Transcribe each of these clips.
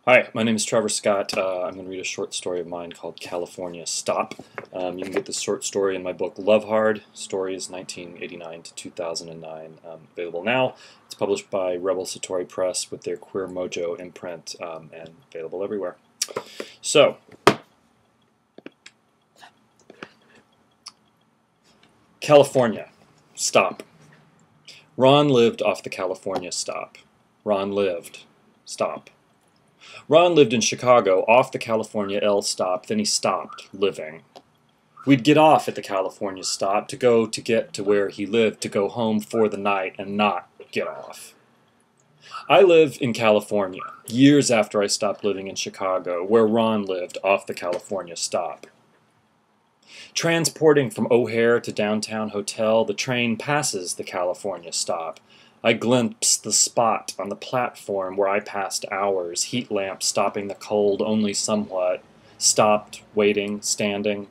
Hi, my name is Trevor Scott. I'm going to read a short story of mine called California Stop. You can get this short story in my book Love Hard, Stories 1989 to 2009, available now. It's published by Rebel Satori Press with their Queer Mojo imprint and available everywhere. So, California Stop. Ron lived off the California Stop. Ron lived. Stop. Ron lived in Chicago off the California L stop, then he stopped living. We'd get off at the California stop to get to where he lived, to go home for the night and not get off. I live in California, years after I stopped living in Chicago, where Ron lived off the California stop. Transporting from O'Hare to downtown hotel, the train passes the California stop. I glimpse the spot on the platform where I passed hours, heat lamps stopping the cold only somewhat, stopped, waiting, standing.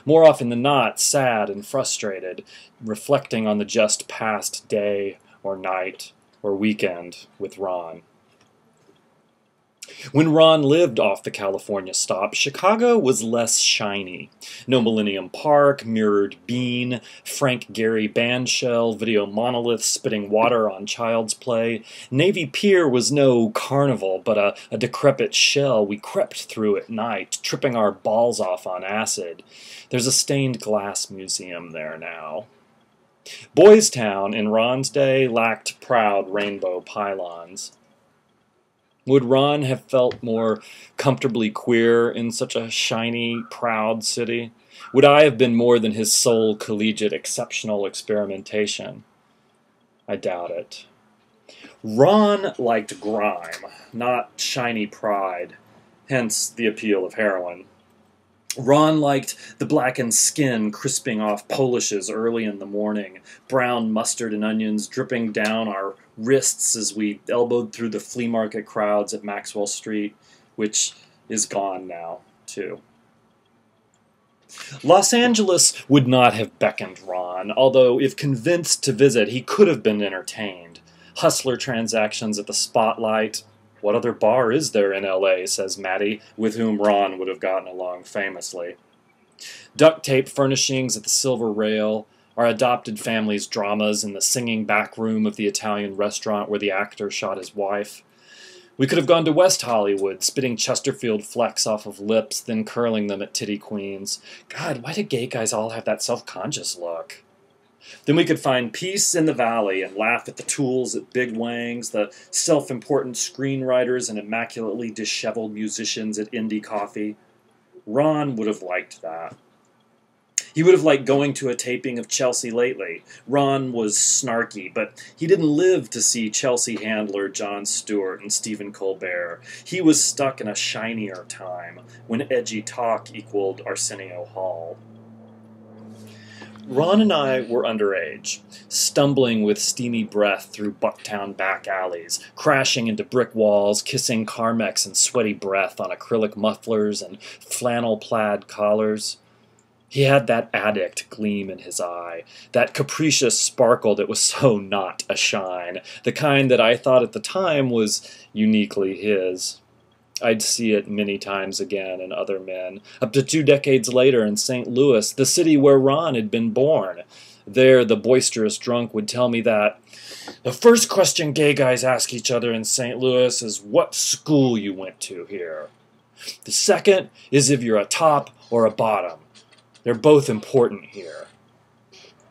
More often than not, sad and frustrated, reflecting on the just past day or night or weekend with Ron. When Ron lived off the California stop, Chicago was less shiny. No Millennium Park, mirrored bean, Frank Gehry bandshell, video monolith spitting water on Child's Play. Navy Pier was no carnival, but a decrepit shell we crept through at night, tripping our balls off on acid. There's a stained glass museum there now. Boys Town, in Ron's day, lacked proud rainbow pylons. Would Ron have felt more comfortably queer in such a shiny, proud city? Would I have been more than his sole collegiate exceptional experimentation? I doubt it. Ron liked grime, not shiny pride, hence the appeal of heroin. Ron liked the blackened skin crisping off polishes early in the morning, brown mustard and onions dripping down our wrists as we elbowed through the flea market crowds at Maxwell Street, which is gone now, too. Los Angeles would not have beckoned Ron, although if convinced to visit, he could have been entertained. Hustler transactions at the Spotlight. What other bar is there in L.A., says Maddie, with whom Ron would have gotten along famously. Duct tape furnishings at the Silver Rail, our adopted family's dramas in the singing back room of the Italian restaurant where the actor shot his wife. We could have gone to West Hollywood, spitting Chesterfield flecks off of lips, then curling them at titty queens. God, why do gay guys all have that self-conscious look? Then we could find peace in the valley and laugh at the tools at Big Wang's, the self-important screenwriters and immaculately disheveled musicians at Indie Coffee. Ron would have liked that. He would have liked going to a taping of Chelsea Lately. Ron was snarky, but he didn't live to see Chelsea handler Jon Stewart and Stephen Colbert. He was stuck in a shinier time, when edgy talk equaled Arsenio Hall. Ron and I were underage, stumbling with steamy breath through Bucktown back alleys, crashing into brick walls, kissing Carmex and sweaty breath on acrylic mufflers and flannel plaid collars. He had that addict gleam in his eye, that capricious sparkle that was so not a shine, the kind that I thought at the time was uniquely his. I'd see it many times again in other men, up to 2 decades later in St. Louis, the city where Ron had been born. There, the boisterous drunk would tell me that the first question gay guys ask each other in St. Louis is what school you went to here. The second is if you're a top or a bottom. They're both important here.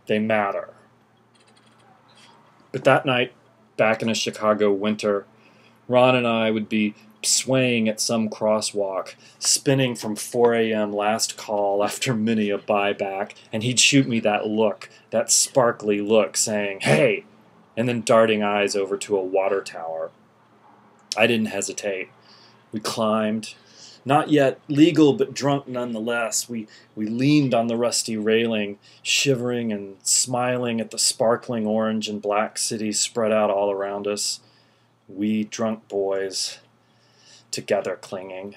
They matter. But that night, back in a Chicago winter, Ron and I would be swaying at some crosswalk, spinning from 4 a.m. last call after many a buyback, and he'd shoot me that look, that sparkly look, saying, "Hey!" and then darting eyes over to a water tower. I didn't hesitate. We climbed. Not yet legal, but drunk nonetheless. We leaned on the rusty railing, shivering and smiling at the sparkling orange and black city spread out all around us. We drunk boys, together clinging.